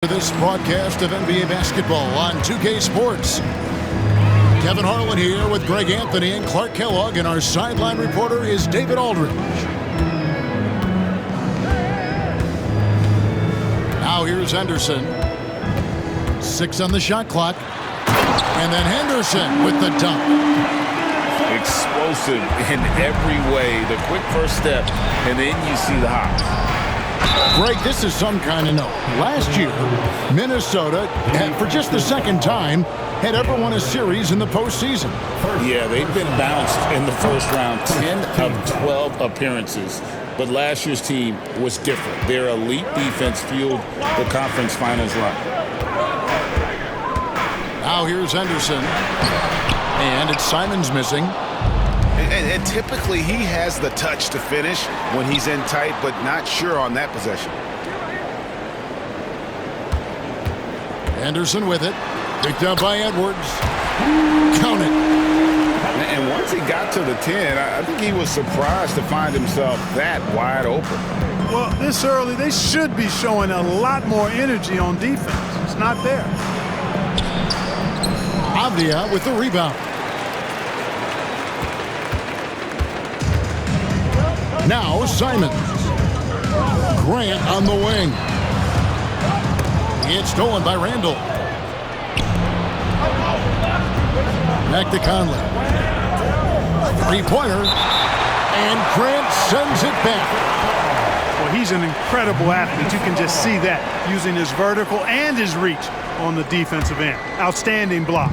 This broadcast of NBA basketball on 2K Sports. Kevin Harlan here with Greg Anthony and Clark Kellogg, and our sideline reporter is David Aldridge. Now here's Henderson. 6 on the shot clock. And then Henderson with the dunk. Explosive in every way. The quick first step, and then you see the hop. Greg, this is some kind of note. Last year, Minnesota, for just the second time, had ever won a series in the postseason. Yeah, they've been bounced in the first round, 10 of 12 appearances. But last year's team was different. Their elite defense fueled the conference finals run. Now here's Henderson. And it's Simons missing. And typically he has the touch to finish when he's in tight, but not sure on that possession. Anderson with it. Picked up by Edwards. Count it. And once he got to the 10, I think he was surprised to find himself that wide open. Well, this early, they should be showing a lot more energy on defense. It's not there. Avdia with the rebound. Now Simons. Grant on the wing. It's stolen by Randall. Back to Conley. Three-pointer. And Grant sends it back. Well, he's an incredible athlete. You can just see that, using his vertical and his reach on the defensive end. Outstanding block.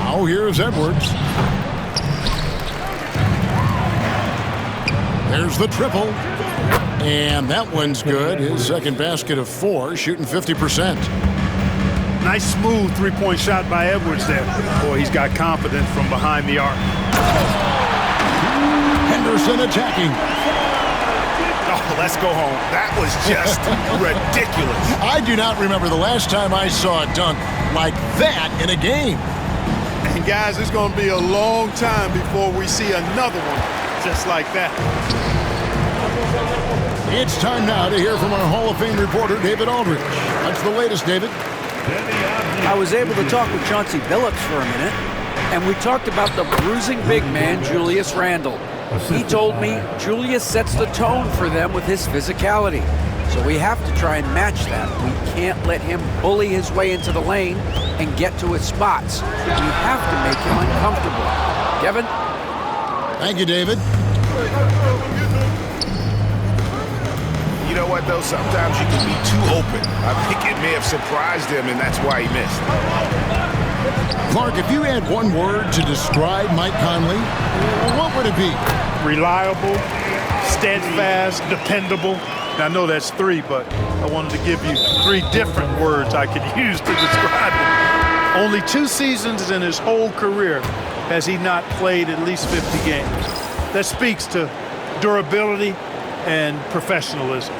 Now here's Edwards. There's the triple. And that one's good. His second basket of 4, shooting 50%. Nice smooth three-point shot by Edwards there. Boy, he's got confidence from behind the arc. Henderson attacking. Oh, let's go home. That was just ridiculous. I do not remember the last time I saw a dunk like that in a game. And guys, it's going to be a long time before we see another one just like that. It's time now to hear from our Hall of Fame reporter, David Aldridge. What's the latest, David? I was able to talk with Chauncey Billups for a minute, and we talked about the bruising big man, Julius Randle. He told me Julius sets the tone for them with his physicality. So we have to try and match that. We can't let him bully his way into the lane and get to his spots. We have to make him uncomfortable. Kevin? Thank you, David. You know what, though? Sometimes you can be too open. I think it may have surprised him, and that's why he missed. Clark, if you had one word to describe Mike Conley, what would it be? Reliable, steadfast, dependable. Now, I know that's 3, but I wanted to give you 3 different words I could use to describe him. Only 2 seasons in his whole career has he not played at least 50 games. That speaks to durability and professionalism.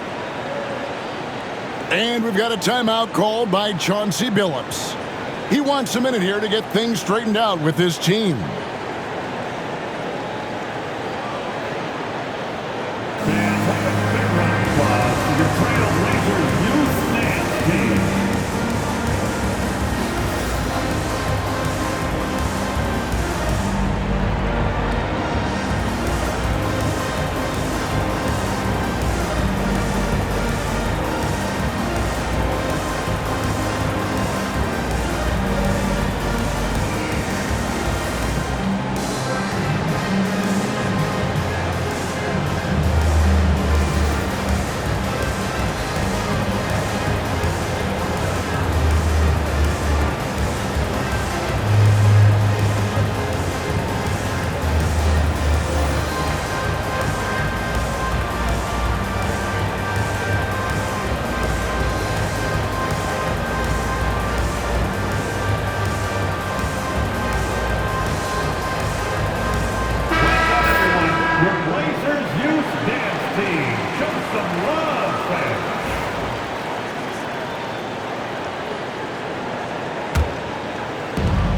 And we've got a timeout called by Chauncey Billups. He wants a minute here to get things straightened out with his team.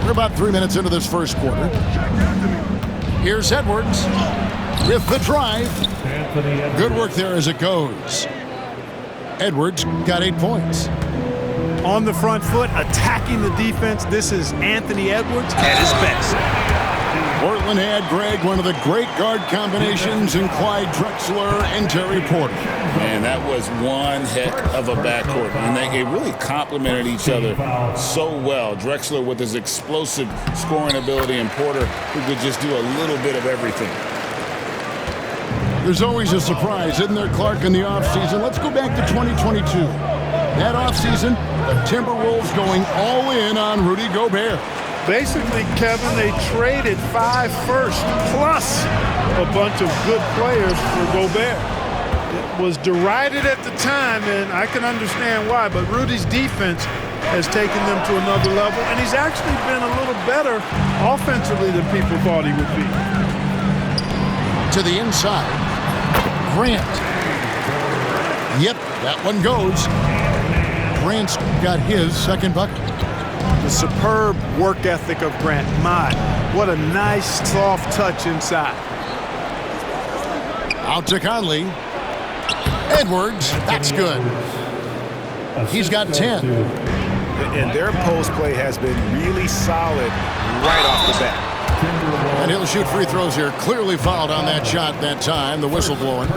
We're about 3 minutes into this first quarter. Here's Edwards with the drive. Good work there as it goes. Edwards got 8 points. On the front foot, attacking the defense, this is Anthony Edwards at his best. Portland had, Greg, one of the great guard combinations in Clyde Drexler and Terry Porter. Man, that was one heck of a backcourt. And they really complemented each other so well. Drexler with his explosive scoring ability and Porter who could just do a little bit of everything. There's always a surprise, isn't there, Clark, in the offseason? Let's go back to 2022. That offseason, the Timberwolves going all in on Rudy Gobert. Basically, Kevin, they traded 5 firsts plus a bunch of good players for Gobert. It was derided at the time, and I can understand why, but Rudy's defense has taken them to another level, and he's actually been a little better offensively than people thought he would be. To the inside, Grant. Yep, that one goes. Grant's got his second bucket. The superb work ethic of Grant. My, what a nice, soft touch inside. Out to Conley. Edwards, that's good. He's got 10. And their post play has been really solid right off the bat. And he'll shoot free throws here. Clearly fouled on that shot that time. The whistle blowing.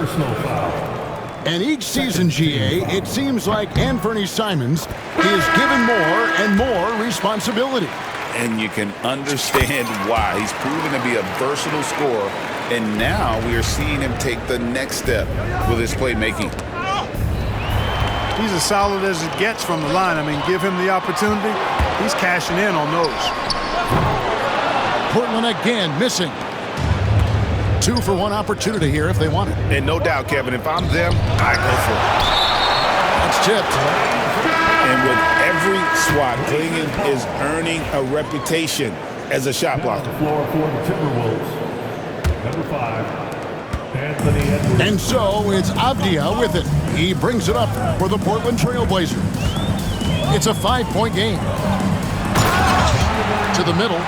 And each season, GA, it seems like Anthony Simons is given more and more responsibility. And you can understand why. He's proven to be a versatile scorer, and now we are seeing him take the next step with his playmaking. He's as solid as it gets from the line. I mean, give him the opportunity. He's cashing in on those. Portland again missing. 2 for 1 opportunity here if they want it. And no doubt, Kevin, if I'm them, I go for it. That's tipped. And with every swat, Clingan is earning a reputation as a shot blocker. Floor for the Timberwolves. Number 5, Anthony Edwards. And so it's Avdia with it. He brings it up for the Portland Trail Blazers. It's a 5-point game. To the middle.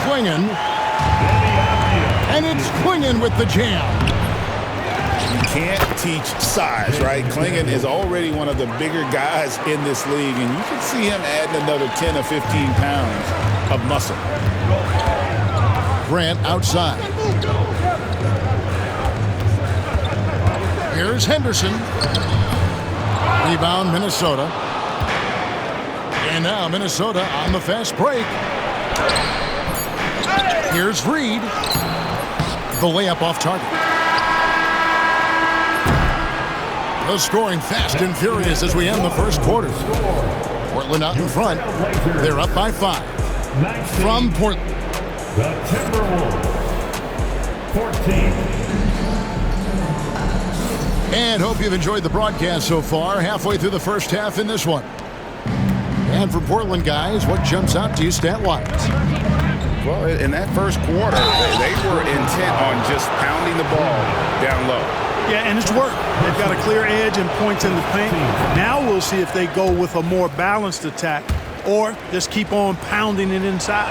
Clingan. And it's Clingan with the jam. You can't teach size, right? Clingan is already one of the bigger guys in this league, and you can see him adding another 10 or 15 pounds of muscle. Grant outside. Here's Henderson. Rebound, Minnesota. And now Minnesota on the fast break. Here's Reed. The layup off target. The scoring fast and furious as we end the first quarter. Portland out in front. They're up by 5. From Portland. The Timberwolves. 14. And hope you've enjoyed the broadcast so far. Halfway through the first half in this one. And for Portland guys, what jumps out to you stat-wise? Well, in that first quarter, they were intent on just pounding the ball down low. Yeah, and it's worked. They've got a clear edge and points in the paint. Now we'll see if they go with a more balanced attack or just keep on pounding it inside.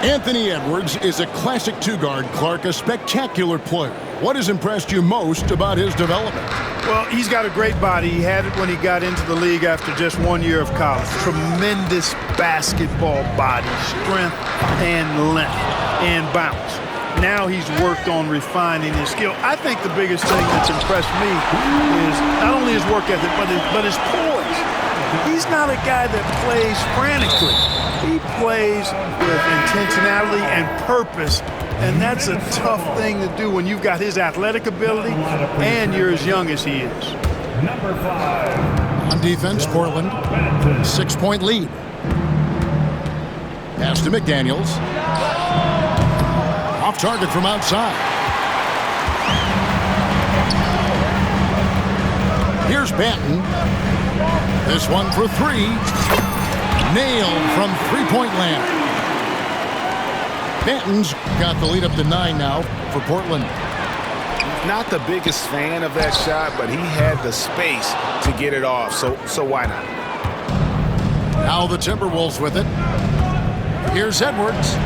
Anthony Edwards is a classic 2-guard, Clark, a spectacular player. What has impressed you most about his development? Well, he's got a great body. He had it when he got into the league after just 1 year of college. Tremendous basketball body, strength and length and bounce. Now he's worked on refining his skill. I think the biggest thing that's impressed me is not only his work ethic, but his poise. He's not a guy that plays frantically. He plays with intentionality and purpose, and that's a tough thing to do when you've got his athletic ability and you're as young as he is. Number 5. On defense, Portland, 6-point lead. Pass to McDaniels. Off target from outside. Here's Banton. This one for 3. Nailed from 3-point land. Banton's got the lead up to 9 now for Portland. Not the biggest fan of that shot, but he had the space to get it off, so why not? Now the Timberwolves with it. Here's Edwards.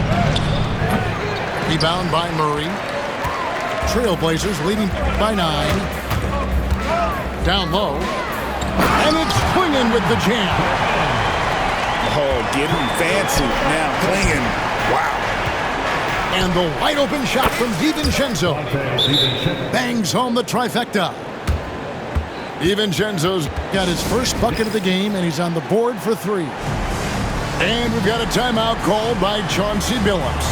Rebound by Murray. Trailblazers leading by 9. Down low. And it's swinging with the jam. Oh, getting fancy now, clinging. Wow. And the wide open shot from DiVincenzo bangs home the trifecta. DiVincenzo's got his first bucket of the game, and he's on the board for 3. And we've got a timeout called by Chauncey Billups.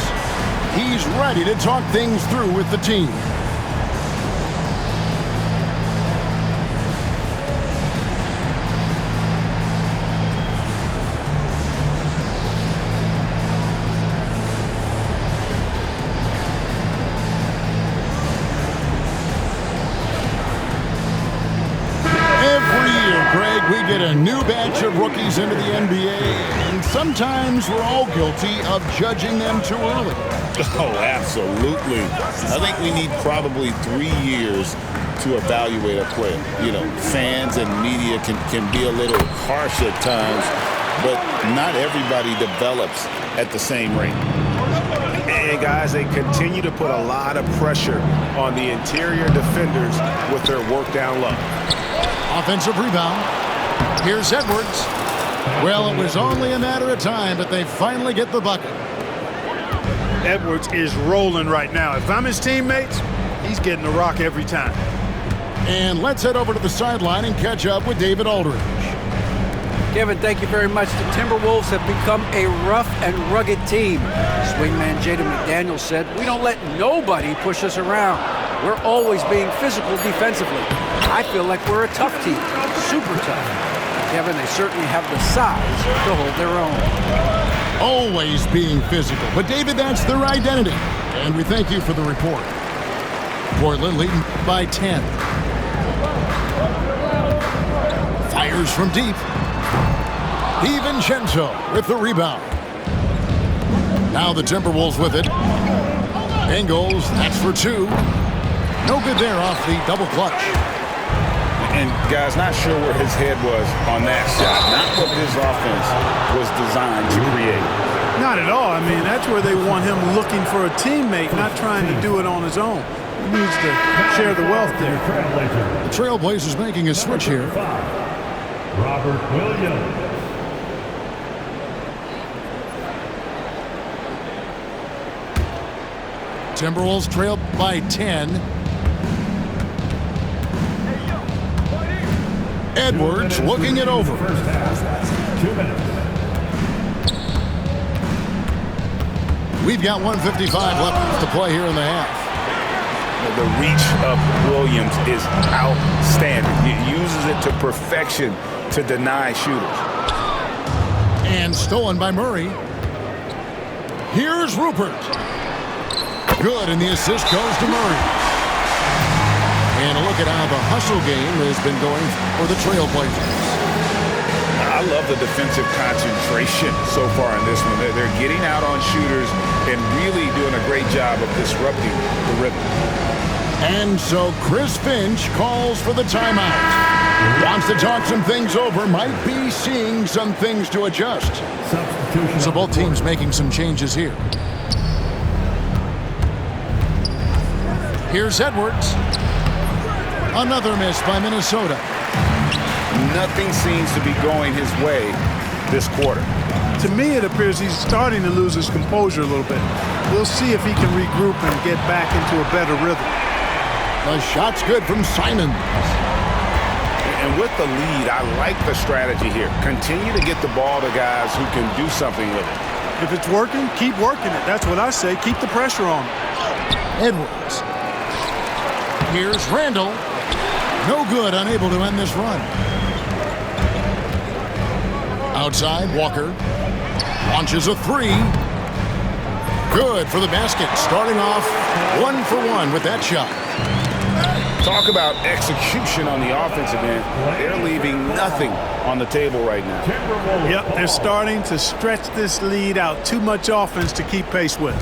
He's ready to talk things through with the team. We get a new batch of rookies into the NBA, and sometimes we're all guilty of judging them too early. Oh, absolutely. I think we need probably 3 years to evaluate a player. You know, fans and media can be a little harsh at times, but not everybody develops at the same rate. And guys, they continue to put a lot of pressure on the interior defenders with their work down low. Offensive rebound. Here's Edwards. Well, it was only a matter of time, but they finally get the bucket. Edwards is rolling right now. If I'm his teammates, he's getting the rock every time. And let's head over to the sideline and catch up with David Aldridge. Kevin, thank you very much. The Timberwolves have become a rough and rugged team. Swingman Jaden McDaniels said, "We don't let nobody push us around. We're always being physical defensively. I feel like we're a tough team, super tough." Kevin, they certainly have the size to hold their own. Always being physical. But, David, that's their identity. And we thank you for the report. Portland leading by 10. Fires from deep. DiVincenzo with the rebound. Now the Timberwolves with it. Ingles, that's for 2. No good there off the double clutch. And, guys, not sure where his head was on that shot. Not what his offense was designed to create. Not at all. I mean, that's where they want him looking for a teammate, not trying to do it on his own. He needs to share the wealth there. The Trailblazers making a switch here. Robert Williams. Timberwolves trail by 10. Edwards looking it over. First half, 2 minutes. We've got 1:55 left to play here in the half. The reach of Williams is outstanding. He uses it to perfection to deny shooters. And stolen by Murray. Here's Rupert. Good, and the assist goes to Murray. And a look at how the hustle game has been going for the Trailblazers. I love the defensive concentration so far in this one. They're getting out on shooters and really doing a great job of disrupting the rhythm. And so Chris Finch calls for the timeout. Wants to talk some things over, might be seeing some things to adjust. So both teams making some changes here. Here's Edwards. Another miss by Minnesota. Nothing seems to be going his way this quarter. To me, it appears he's starting to lose his composure a little bit. We'll see if he can regroup and get back into a better rhythm. The shot's good from Simons. And with the lead, I like the strategy here. Continue to get the ball to guys who can do something with it. If it's working, keep working it. That's what I say. Keep the pressure on. Edwards. Here's Randall. No good, unable to end this run. Outside, Walker. Launches a 3. Good for the basket. Starting off 1 for 1 with that shot. Talk about execution on the offensive end. They're leaving nothing on the table right now. Yep, they're starting to stretch this lead out. Too much offense to keep pace with.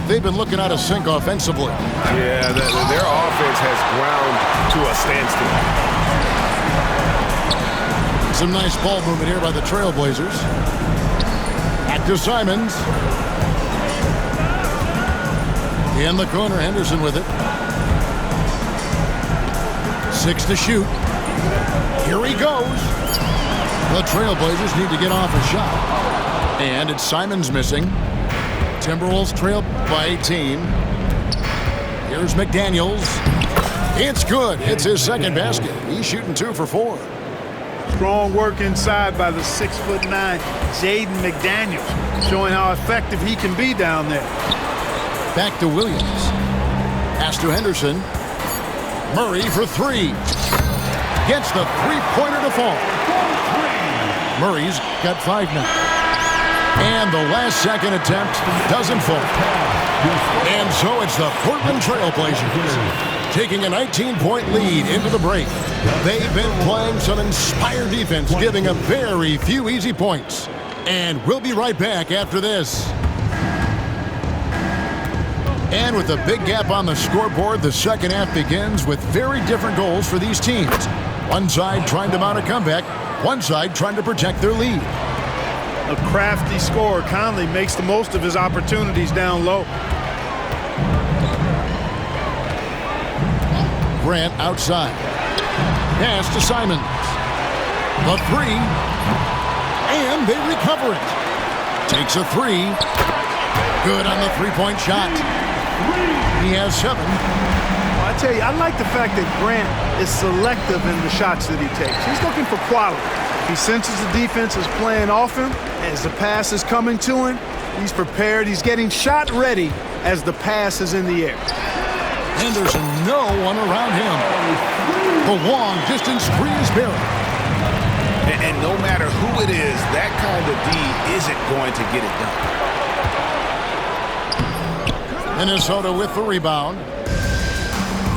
They've been looking out of sync offensively. Yeah, their offense has ground to a standstill. Some nice ball movement here by the Trailblazers. Back to Simons. In the corner, Henderson with it. 6 to shoot. Here he goes. The Trailblazers need to get off a shot. And it's Simons missing. Timberwolves trail by 18. Here's McDaniels. It's good. It's his second basket. He's shooting 2 for 4. Strong work inside by the 6'9" Jaden McDaniels, showing how effective he can be down there. Back to Williams. Pass to Henderson. Murray for 3. Gets the three-pointer to fall. Murray's got 5 now. And the last second attempt doesn't fall. And so it's the Portland Trailblazers taking a 19-point lead into the break. They've been playing some inspired defense, giving up very few easy points. And we'll be right back after this. And with a big gap on the scoreboard, the second half begins with very different goals for these teams. One side trying to mount a comeback, one side trying to protect their lead. A crafty scorer, Conley makes the most of his opportunities down low. Grant outside. Pass to Simons. The 3. And they recover it. Takes a 3. Good on the three-point shot. He has 7. Well, I tell you, I like the fact that Grant is selective in the shots that he takes. He's looking for quality. He senses the defense is playing off him. As the pass is coming to him, he's prepared. He's getting shot ready as the pass is in the air. Henderson, no one around him. The long distance free is Barrett. And no matter who it is, that kind of D isn't going to get it done. Minnesota with the rebound.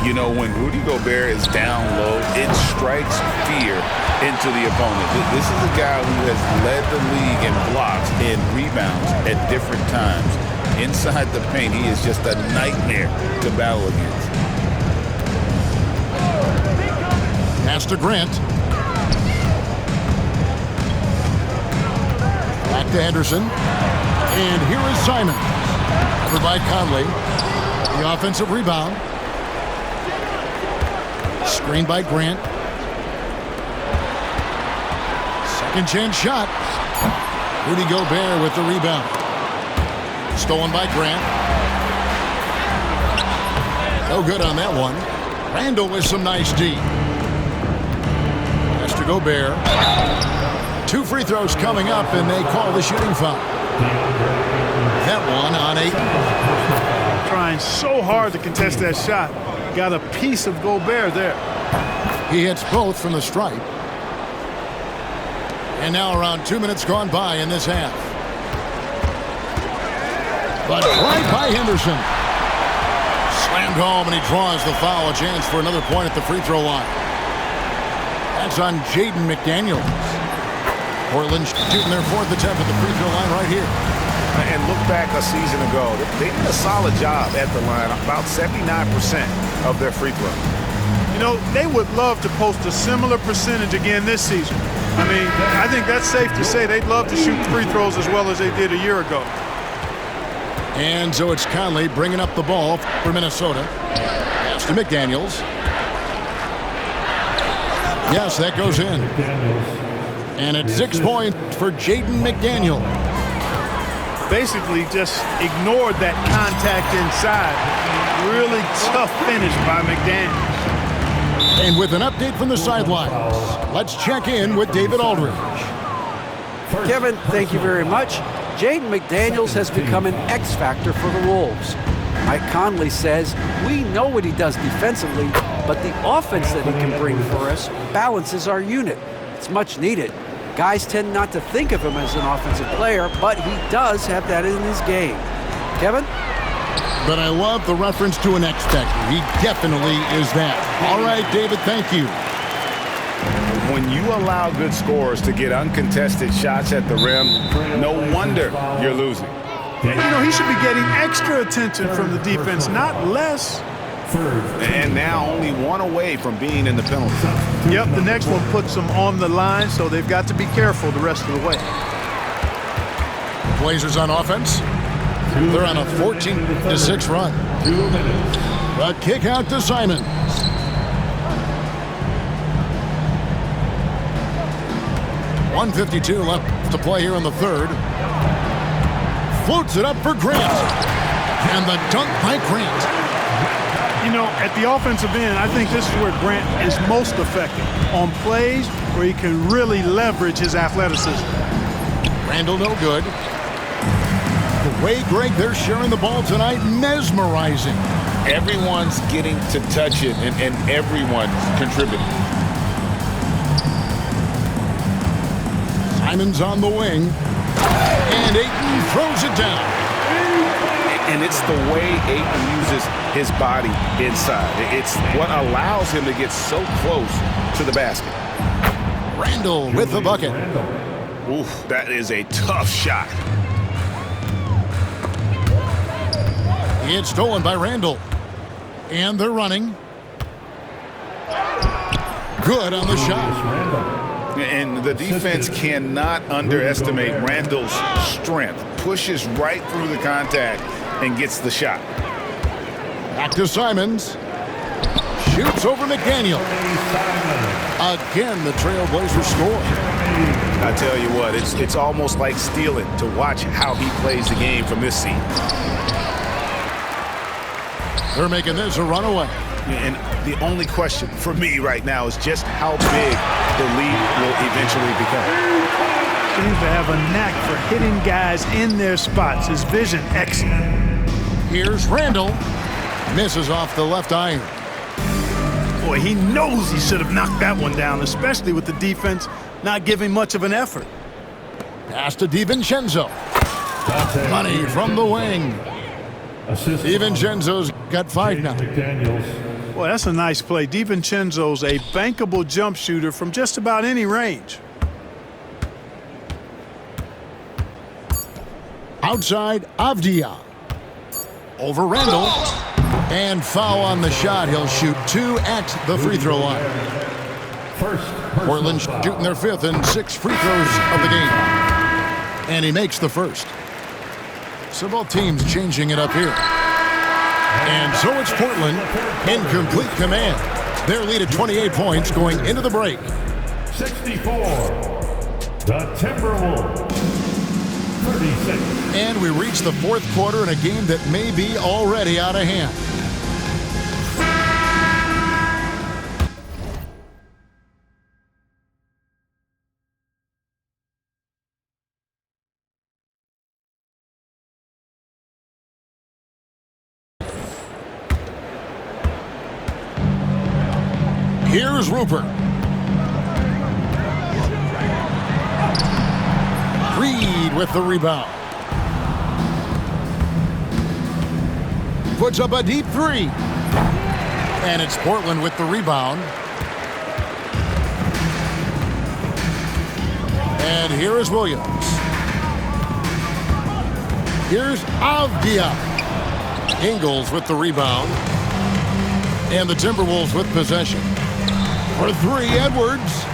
You know, when Rudy Gobert is down low, it strikes fear into the opponent. This is a guy who has led the league in blocks and rebounds at different times. Inside the paint, he is just a nightmare to battle against. Pass to Grant. Back to Henderson. And here is Simon. Covered by Conley. The offensive rebound. Screened by Grant. Second chance shot. Rudy Gobert with the rebound. Stolen by Grant. No good on that one. Randall with some nice D. Pass to Gobert. 2 free throws coming up, and they call the shooting foul. That one on 8. Trying so hard to contest that shot. Got a piece of Gobert there. He hits both from the stripe. And now around 2 minutes gone by in this half. But right by Henderson. Slammed home, and he draws the foul. A chance for another point at the free throw line. That's on Jaden McDaniels. Portland shooting their 4th attempt at the free throw line right here. And look back a season ago. They did a solid job at the line, about 79% of their free throws. You know, they would love to post a similar percentage again this season. I mean, I think that's safe to say they'd love to shoot free throws as well as they did a year ago. And so it's Conley bringing up the ball for Minnesota. Pass to McDaniels. Yes, that goes in. And it's 6 points for Jaden McDaniel. Basically just ignored that contact inside. Really tough finish by McDaniels. And with an update from the sidelines, let's check in with David Aldridge. Kevin, thank you very much. Jaden McDaniels has become an X factor for the Wolves. Mike Conley says, we know what he does defensively, but the offense that he can bring for us balances our unit. It's much needed. Guys tend not to think of him as an offensive player, but he does have that in his game. Kevin? But I love the reference to an X factor. He definitely is that. All right, David, thank you. When you allow good scorers to get uncontested shots at the rim, no wonder you're losing. You know, he should be getting extra attention from the defense, not less. And now only 1 away from being in the penalty. Yep, the next one puts them on the line, so they've got to be careful the rest of the way. Blazers on offense. They're on a 14-6 run. A kick out to Simons. 1:52 left to play here in the third. Floats it up for Grant. And the dunk by Grant. You know, at the offensive end, I think this is where Grant is most effective, on plays where he can really leverage his athleticism. Randall no good. The way, Greg, they're sharing the ball tonight, mesmerizing. Everyone's getting to touch it, and everyone's contributing. Simons on the wing. And Ayton throws it down. And it's the way Ayton uses his body inside. It's what allows him to get so close to the basket. Randall with the bucket. Oof, that is a tough shot. It's stolen by Randall. And they're running. Good on the shot. And the defense cannot underestimate Randall's strength. Pushes right through the contact and gets the shot. Back to Simons. Shoots over McDaniel. Again, the Trailblazers score. I tell you what, it's almost like stealing to watch how he plays the game from this seat. They're making this a runaway. And the only question for me right now is just how big the lead will eventually become. Seems to have a knack for hitting guys in their spots. His vision, excellent. Here's Randall. Misses off the left iron. Boy, he knows he should have knocked that one down, especially with the defense not giving much of an effort. Pass to DiVincenzo. Money from the wing. DiVincenzo's got 5 now. Boy, that's a nice play. DiVincenzo's a bankable jump shooter from just about any range. Outside, Avdia. Over Randall. And foul on the shot. He'll shoot 2 at the free throw line. Portland shooting their 5th and 6 free throws of the game. And he makes the first. So both teams changing it up here. And so it's Portland in complete command. Their lead at 28 points going into the break. 64. The Timberwolves. 36. And we reach the 4th quarter in a game that may be already out of hand. Here's Rupert. Reed with the rebound. Puts up a deep 3. And it's Portland with the rebound. And here is Williams. Here's Avdia. Ingles with the rebound. And the Timberwolves with possession. For 3, Edwards.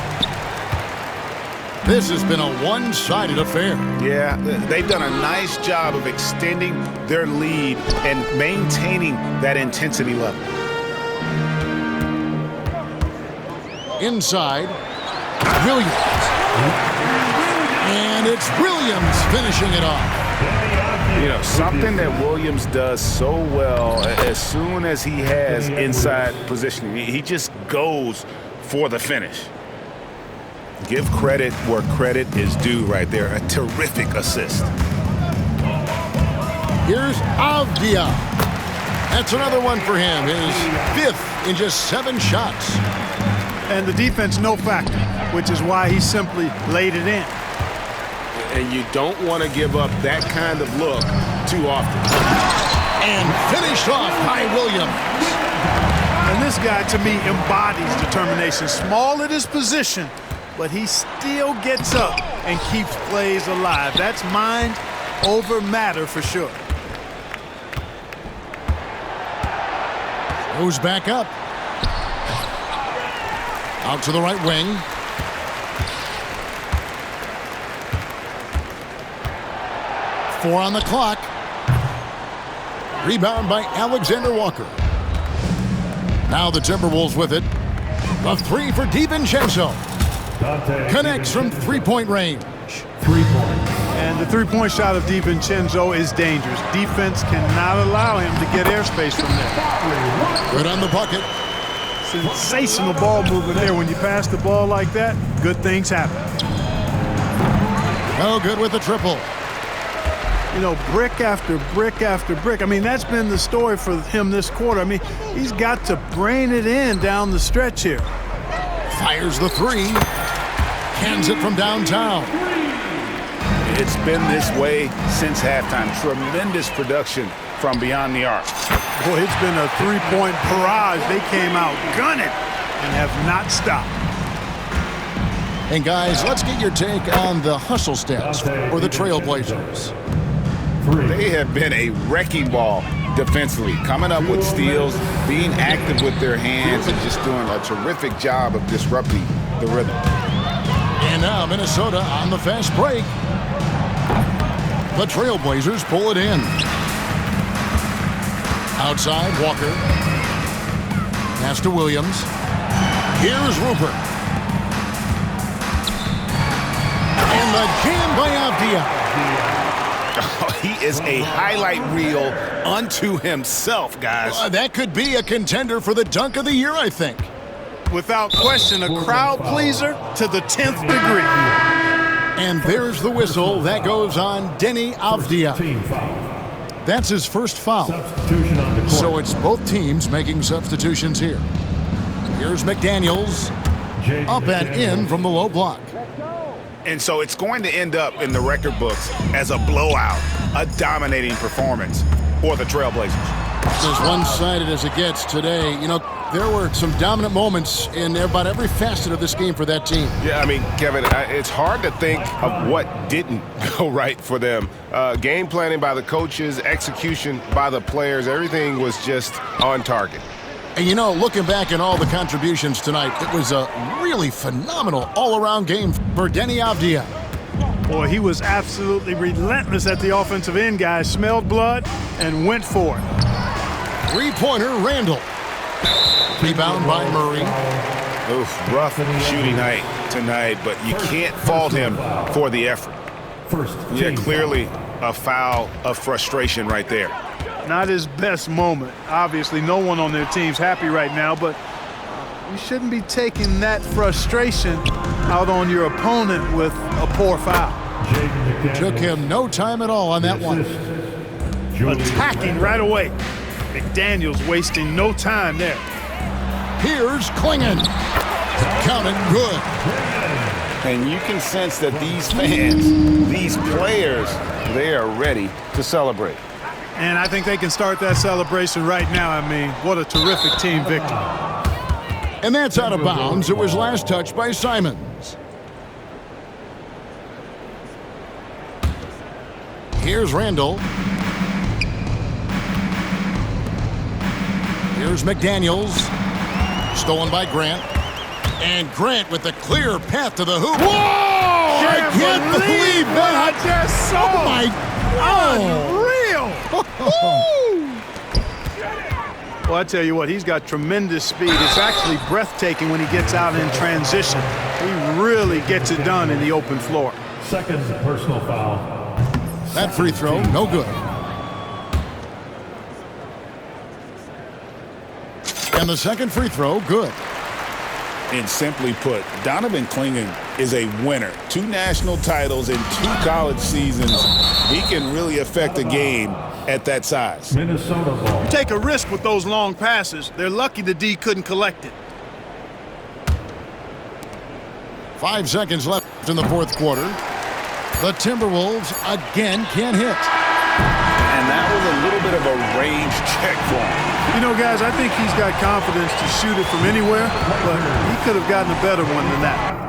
This has been a one-sided affair. Yeah, they've done a nice job of extending their lead and maintaining that intensity level. Inside, Williams. And it's Williams finishing it off. You know, something that Williams does so well as soon as he has inside positioning, he just goes for the finish. Give credit where credit is due right there. A terrific assist. Here's Avdia. That's another one for him. His 5th in just 7 shots. And the defense no factor, which is why he simply laid it in. And you don't want to give up that kind of look too often. And finished off by Williams. And this guy, to me, embodies determination. Small at his position, but he still gets up and keeps plays alive. That's mind over matter for sure. Goes back up. Out to the right wing. Four on the clock. Rebound by Alexander Walker. Now the Timberwolves with it. A 3 for DiVincenzo. Connects from three-point range. 3 points. And the three-point shot of DiVincenzo is dangerous. Defense cannot allow him to get airspace from there. Good on the bucket. Sensational ball movement there. When you pass the ball like that, good things happen. No good with the triple. You know, brick after brick after brick. I mean, that's been the story for him this quarter. I mean, he's got to brain it in down the stretch here. Fires the three. Cans it from downtown. It's been this way since halftime. Tremendous production from beyond the arc. Boy, it's been a three-point barrage. They came out gunning and have not stopped. And guys, let's get your take on the hustle stats for the Trailblazers. They have been a wrecking ball defensively, coming up with steals, being active with their hands, and just doing a terrific job of disrupting the rhythm. And now Minnesota on the fast break. The Trailblazers pull it in. Outside, Walker. Pass to Williams. Here's Rupert. And the jam by Avdia. He is a highlight reel unto himself, guys. That could be a contender for the dunk of the year, I think. Without question, a crowd pleaser to the 10th degree. And there's the whistle. That goes on Deni Avdia. Team foul. That's his first foul. Substitution on the court. So it's both teams making substitutions here. Here's McDaniels. Jaden Up and in McDaniels. from the low block. And so it's going to end up in the record books as a blowout, a dominating performance for the Trailblazers. As one-sided as it gets today, you know, there were some dominant moments in about every facet of this game for that team. Yeah, I mean, Kevin, it's hard to think of what didn't go right for them. Game planning by the coaches, execution by the players, everything was just on target. And, you know, looking back at all the contributions tonight, it was a really phenomenal all-around game for Deni Avdia. Boy, he was absolutely relentless at the offensive end, guys. Smelled blood and went for it. Three-pointer, Randall. Rebound by Murray. Oof, rough shooting night tonight, but you can't fault him for the effort. First Yeah, team clearly a foul of frustration right there. Not his best moment. Obviously, no one on their team's happy right now, but you shouldn't be taking that frustration out on your opponent with a poor foul. Jaden McDaniels. Took him no time at all on that one. Assist, Julius Attacking right away. McDaniels wasting no time there. Here's Klingon. Counted good. And you can sense that these fans, these players, they are ready to celebrate. And I think they can start that celebration right now. I mean, what a terrific team victory. And that's out of bounds. It was last touched by Simons. Here's Randall. Here's McDaniels. Stolen by Grant. And Grant with the clear path to the hoop. Whoa! I can't believe that! I just saw. Oh my God! Well, I tell you what, he's got tremendous speed. It's actually breathtaking when he gets out in transition. He really gets it done in the open floor. Second personal foul. That free throw, no good. And the second free throw, good. And simply put, Donovan Clingan is a winner. 2 national titles in 2 college seasons. He can really affect a game at that size. Minnesota ball. Take a risk with those long passes. They're lucky the D couldn't collect it. 5 seconds left in the fourth quarter. The Timberwolves again can't hit. And that was a little bit of a range check for him. You know, guys, I think he's got confidence to shoot it from anywhere, but he could have gotten a better one than that.